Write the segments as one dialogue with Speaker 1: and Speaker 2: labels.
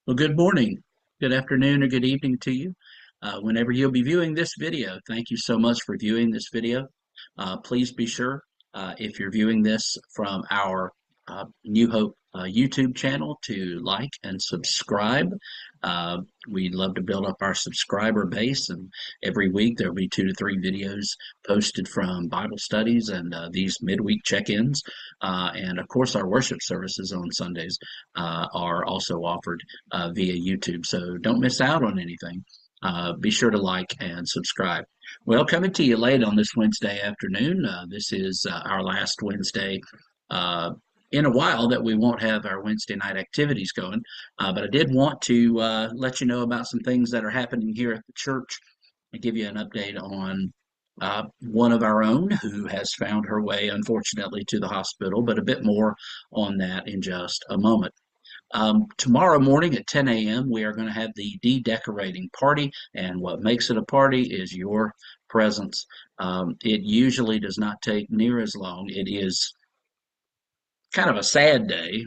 Speaker 1: Well, good morning, good afternoon, or good evening to you. Whenever you'll be viewing this video, thank you so much for viewing this video. Please be sure, if you're viewing this from our New Hope YouTube channel, to like and subscribe. We'd love to build up our subscriber base, and every week there'll be 2 to 3 videos posted from Bible studies and these midweek check-ins. And of course, our worship services on Sundays are also offered via YouTube. So don't miss out on anything. Be sure to like and subscribe. Well, coming to you late on this Wednesday afternoon. This is our last Wednesday in a while that we won't have our Wednesday night activities going. But I did want to let you know about some things that are happening here at the church and give you an update on one of our own who has found her way, unfortunately, to the hospital, but a bit more on that in just a moment. Tomorrow morning at 10 a.m., we are going to have the de-decorating party, and what makes it a party is your presence. It usually does not take near as long. It is kind of a sad day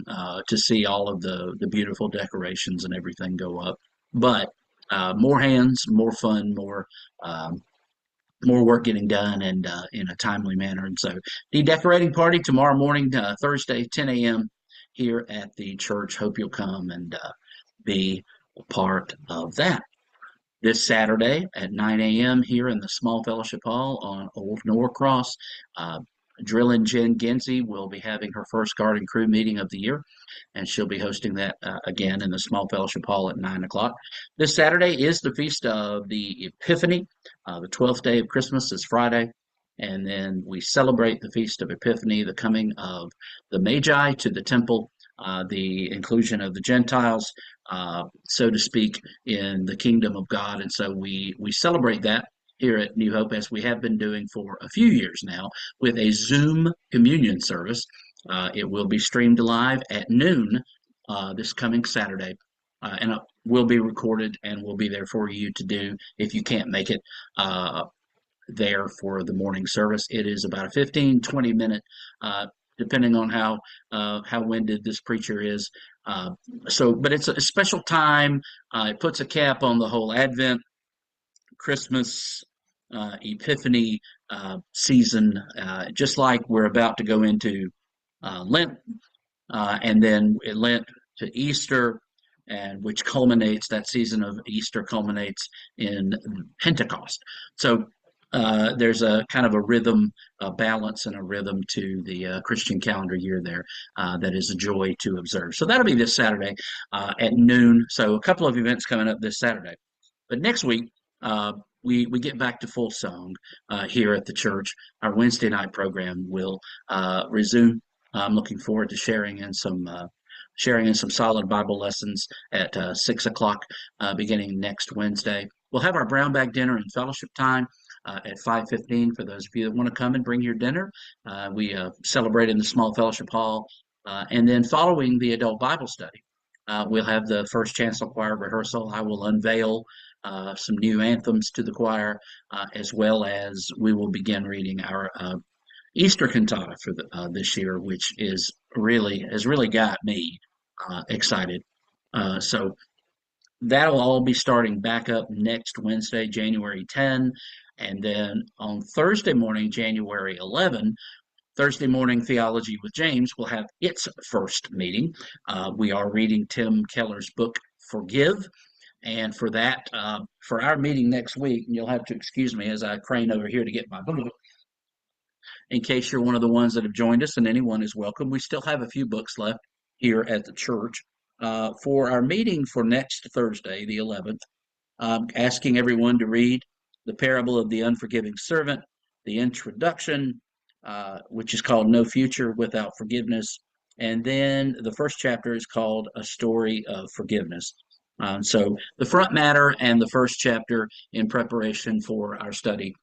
Speaker 1: to see all of the beautiful decorations and everything go up, but more hands, more fun, more work getting done, and in a timely manner. And so, the decorating party tomorrow morning, Thursday, 10 a.m. here at the church. Hope you'll come and be a part of that. This Saturday at 9 a.m. here in the Small Fellowship Hall on Old Norcross, Drillin' Jen Genzie will be having her first garden crew meeting of the year, and she'll be hosting that again in the Small Fellowship Hall at 9 o'clock. This Saturday is the Feast of the Epiphany. The 12th day of Christmas is Friday, and then we celebrate the Feast of Epiphany, the coming of the Magi to the temple, the inclusion of the Gentiles, so to speak, in the kingdom of God. And so we celebrate that here at New Hope, as we have been doing for a few years now, with a Zoom communion service. It will be streamed live at noon this coming Saturday, and it will be recorded and will be there for you to do if you can't make it there for the morning service. It is about a 15-20 minute, depending on how winded this preacher is. But it's a special time. It puts a cap on the whole Advent, Christmas, Epiphany season, just like we're about to go into Lent, and then Lent to Easter, and which culminates, that season of Easter culminates in Pentecost. So there's a kind of a rhythm, a balance, and a rhythm to the Christian calendar year there that is a joy to observe. So that'll be this Saturday at noon. So a couple of events coming up this Saturday. But next week, we get back to full song here at the church. Our Wednesday night program will resume. I'm looking forward to sharing in some solid Bible lessons at 6 o'clock beginning next Wednesday. We'll have our brown bag dinner and fellowship time at 5:15 for those of you that want to come and bring your dinner. We celebrate in the small fellowship hall, and then following the adult Bible study, we'll have the first chancel choir rehearsal. I will unveil some new anthems to the choir, as well as we will begin reading our Easter cantata for this year, which has really got me excited. So that'll all be starting back up next Wednesday, January 10, and then on Thursday morning, January 11. Thursday morning Theology with James will have its first meeting. We are reading Tim Keller's book, Forgive. And for that, for our meeting next week, and you'll have to excuse me as I crane over here to get my book, in case you're one of the ones that have joined us, and anyone is welcome. We still have a few books left here at the church. For our meeting for next Thursday, the 11th, asking everyone to read the parable of the unforgiving servant, the introduction, which is called No Future Without Forgiveness. And then the first chapter is called A Story of Forgiveness. So the front matter and the first chapter in preparation for our study.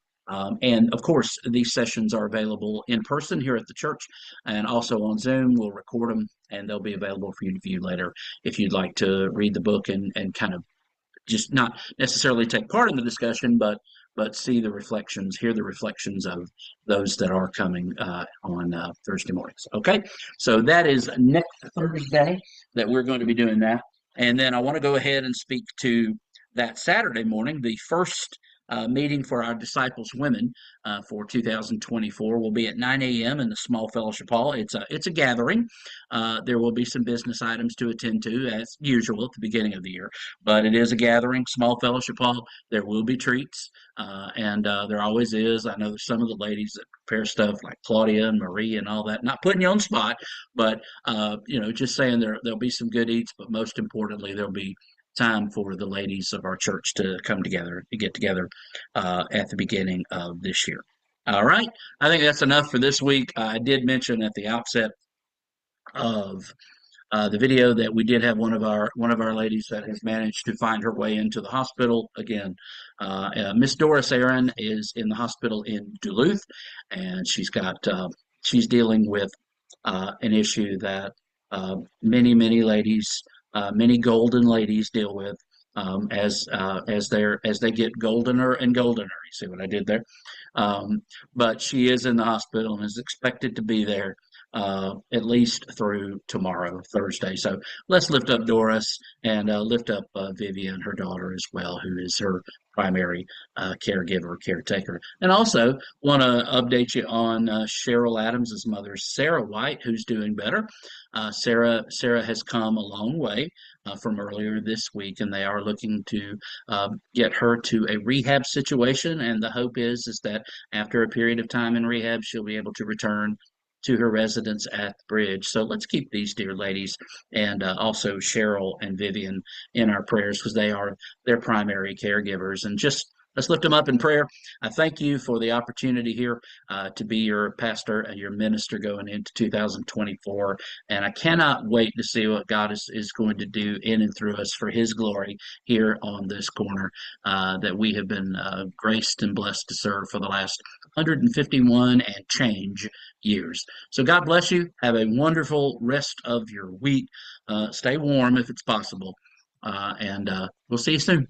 Speaker 1: And of course, these sessions are available in person here at the church and also on Zoom. We'll record them and they'll be available for you to view later if you'd like to read the book and kind of just not necessarily take part in the discussion, but see the reflections, hear the reflections of those that are coming on Thursday mornings. Okay, so that is next Thursday that we're going to be doing that. And then I want to go ahead and speak to that Saturday morning, the first meeting for our Disciples Women for 2024 will be at 9 a.m. in the small fellowship hall. It's a gathering. There will be some business items to attend to as usual at the beginning of the year, but it is a gathering, small fellowship hall. There will be treats, and there always is. I know some of the ladies that prepare stuff like Claudia and Marie and all that. Not putting you on spot, but just saying there'll be some good eats, but most importantly, there'll be time for the ladies of our church to come together, to get together at the beginning of this year. All right, I think that's enough for this week. I did mention at the outset of the video that we did have one of our ladies that has managed to find her way into the hospital again. Miss Doris Aaron is in the hospital in Duluth, and she's dealing with an issue that many ladies, many golden ladies deal with as they get goldener and goldener. You see what I did there? But she is in the hospital and is expected to be there at least through tomorrow, Thursday. So let's lift up Doris and lift up Vivian, her daughter, as well, who is her primary caregiver, caretaker. And also want to update you on Cheryl Adams's mother, Sarah White, who's doing better. Sarah has come a long way from earlier this week, and they are looking to get her to a rehab situation. And the hope is that after a period of time in rehab, she'll be able to return to her residence at the bridge. So let's keep these dear ladies and also Cheryl and Vivian in our prayers because they are their primary caregivers. And just let's lift them up in prayer. I thank you for the opportunity here to be your pastor and your minister going into 2024. And I cannot wait to see what God is going to do in and through us for his glory here on this corner that we have been graced and blessed to serve for the last 151 and change years. So God bless you. Have a wonderful rest of your week. Stay warm if it's possible. And we'll see you soon.